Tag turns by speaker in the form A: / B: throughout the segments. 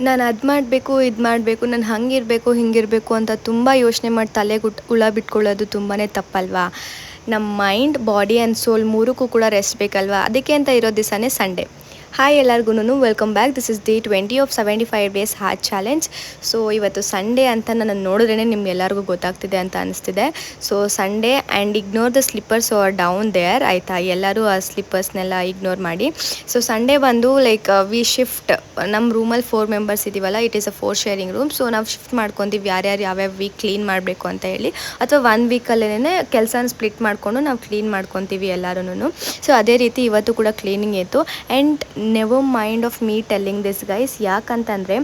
A: ನಾನು ಅದು ಮಾಡಬೇಕು ಇದು ಮಾಡಬೇಕು ನಾನು ಹಂಗಿರಬೇಕು ಹಿಂಗಿರಬೇಕು ಅಂತ ತುಂಬ ಯೋಚನೆ ಮಾಡಿ ತಲೆಗೆ ಹುಳ ಬಿಟ್ಕೊಳ್ಳೋದು ತುಂಬಾ ತಪ್ಪಲ್ವಾ. ನಮ್ಮ ಮೈಂಡ್ ಬಾಡಿ ಆ್ಯಂಡ್ ಸೋಲ್ ಮೂರಕ್ಕೂ ಕೂಡ ರೆಸ್ಟ್ ಬೇಕಲ್ವಾ. ಅದಕ್ಕೆ ಅಂತ ಇರೋ ದಿವಸನೇ ಸಂಡೇ. ಹಾಯ್ ಎಲ್ಲರಿಗೂ welcome back. This is day 20 of 75 days hard challenge. So ಇವತ್ತು ಸಂಡೇ ಅಂತ ನಾನು ನೋಡಿದ್ರೇ ನಿಮ್ಗೆಲ್ಲರಿಗೂ ಗೊತ್ತಾಗ್ತಿದೆ ಅಂತ ಅನಿಸ್ತಿದೆ. So Sunday and ignore the slippers are down there, ಆಯಿತಾ. ಎಲ್ಲರೂ ಆ ಸ್ಲಿಪ್ಪರ್ಸ್ನೆಲ್ಲ ಇಗ್ನೋರ್ ಮಾಡಿ. ಸೊ ಸಂಡೇ ಬಂದು ಲೈಕ್ ವಿ ಶಿಫ್ಟ್. ನಮ್ಮ ರೂಮಲ್ಲಿ 4 ಮೆಂಬರ್ಸ್ ಇದ್ದೀವಲ್ಲ, it is a 4 sharing room. So ನಾವು ಶಿಫ್ಟ್ ಮಾಡ್ಕೊತೀವಿ ಯಾರ್ಯಾರು ಯಾವ್ಯಾವ ವೀಕ್ ಕ್ಲೀನ್ ಮಾಡಬೇಕು ಅಂತ ಹೇಳಿ, ಅಥವಾ 1 ವೀಕಲ್ಲೇ ಕೆಲಸನ ಸ್ಪ್ಲಿಟ್ ಮಾಡಿಕೊಂಡು ನಾವು ಕ್ಲೀನ್ ಮಾಡ್ಕೊತೀವಿ ಎಲ್ಲರೂ. ಸೊ ಅದೇ ರೀತಿ ಇವತ್ತು ಕೂಡ ಕ್ಲೀನಿಂಗ್ ಇತ್ತು. And never mind of me telling this guys, ಯಾಕಂತಂದರೆ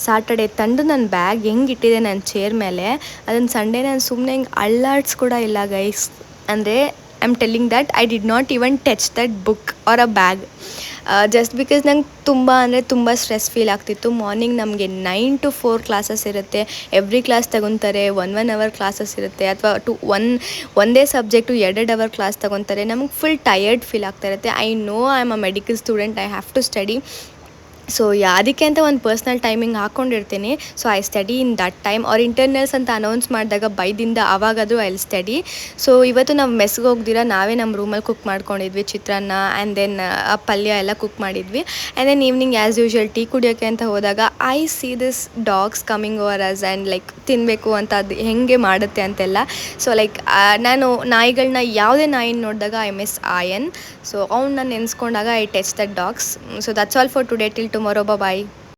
A: ಸಾಟರ್ಡೆ ತಂದು ನನ್ನ ಬ್ಯಾಗ್ ಹೆಂಗೆ ಇಟ್ಟಿದೆ ನನ್ನ ಚೇರ್ ಮೇಲೆ, ಅದನ್ನು ಸಂಡೇ ನಾನು ಸುಮ್ಮನೆ ಹಿಂಗೆ ಅಳ್ಳಾಡ್ಸ್ ಕೂಡ ಇಲ್ಲ ಗೈಸ್. ಅಂದರೆ I am telling that I did not even touch that book or a bag. Just because ನಂಗೆ ತುಂಬ ಸ್ಟ್ರೆಸ್ ಫೀಲ್ ಆಗ್ತಿತ್ತು. ಮಾರ್ನಿಂಗ್ ನಮಗೆ 9 to 4 ಕ್ಲಾಸಸ್ ಇರುತ್ತೆ. ಎವ್ರಿ ಕ್ಲಾಸ್ ತಗೊತಾರೆ, 1 ಅವರ್ ಕ್ಲಾಸಸ್ ಇರುತ್ತೆ, ಅಥವಾ ಒಂದೇ ಸಬ್ಜೆಕ್ಟು 2 ಅವರ್ ಕ್ಲಾಸ್ ತಗೊತಾರೆ. ನಮಗೆ ಫುಲ್ ಟಯರ್ಡ್ ಫೀಲ್ ಆಗ್ತಾ ಇರುತ್ತೆ. I know I am a medical student, I have to study. So ಅದಕ್ಕೆ ಅಂತ ಒಂದು ಪರ್ಸ್ನಲ್ ಟೈಮಿಂಗ್ ಹಾಕ್ಕೊಂಡಿರ್ತೀನಿ. So I study in that time. ಅವ್ರ ಇಂಟರ್ನಲ್ಸ್ ಅಂತ ಅನೌನ್ಸ್ ಮಾಡಿದಾಗ ಬೈದಿಂದ ಆವಾಗಾದರೂ ಐ ವಿಲ್ ಸ್ಟಡಿ. ಸೊ ಇವತ್ತು ನಾವು ಮೆಸ್ಗೆ ಹೋಗ್ದಿರ ನಾವೇ ನಮ್ಮ ರೂಮಲ್ಲಿ ಕುಕ್ ಮಾಡ್ಕೊಂಡಿದ್ವಿ, ಚಿತ್ರಾನ್ನ ಆ್ಯಂಡ್ ದೆನ್ ಆ ಪಲ್ಯ ಎಲ್ಲ ಕುಕ್ ಮಾಡಿದ್ವಿ. And then evening as usual tea ಕುಡಿಯೋಕ್ಕೆ ಅಂತ ಹೋದಾಗ I see this dogs coming over us and like ತಿನ್ನಬೇಕು ಅಂತ ಅದು ಹೇಗೆ ಮಾಡುತ್ತೆ ಅಂತೆಲ್ಲ. ಸೊ ಲೈಕ್ ನಾನು ನಾಯಿಗಳನ್ನ ಯಾವುದೇ ನಾಯಿನ ನೋಡಿದಾಗ ಐ ಮಿಸ್ ಆಯನ್. ಸೊ ಅವ್ನ ನೆನೆಸ್ಕೊಂಡಾಗ I touch that dogs. So that's all for today. Till tomorrow, bye.